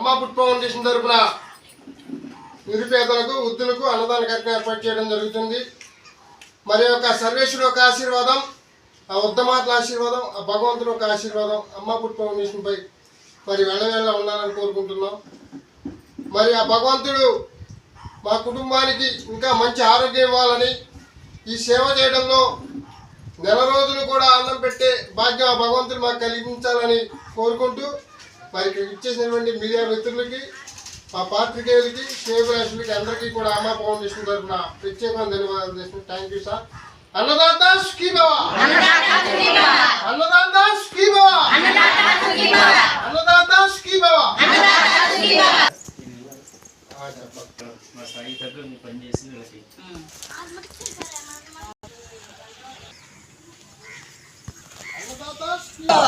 అమ్మా food foundation తరఫున నిరుపేదలకు వృద్ధులకు అన్నదాన కార్యక్రమం ఏర్పాటు చేయడం జరుగుతుంది. మరి యొక్క సర్వేశ్వరుడు ఒక ఆశీర్వాదం, ఆ ఉద్దమాతల ఆశీర్వాదం, ఆ భగవంతుడు ఒక ఆశీర్వాదం అమ్మా ఫుడ్ ఫౌండేషన్పై మరి వెళ్ళవేళ ఉండాలని కోరుకుంటున్నాం. మరి ఆ భగవంతుడు మా కుటుంబానికి ఇంకా మంచి ఆరోగ్యం ఇవ్వాలని, ఈ సేవ చేయడంలో నెల రోజులు కూడా అన్నం పెట్టే భాగ్యం ఆ భగవంతుడు మాకు కలిగించాలని కోరుకుంటూ, మరి ఇక్కడ ఇచ్చేసినటువంటి మీడియా మిత్రులకి, మా పాత్రికేయులకి, శ్రేయభిలాషులకి అందరికీ కూడా అమ్మా ఫౌండేషన్ తరఫున ప్రత్యేకమైన ధన్యవాదాలు చేస్తున్నాం. Thank you sir. అన్నదాత సుఖీ భవ, అన్నదాత సుఖీ భవ, అన్నదాత సుఖీ భవ. మా స్థాయి తగ్గ పనిచేసింది అన్నదాత సుఖీ భవ.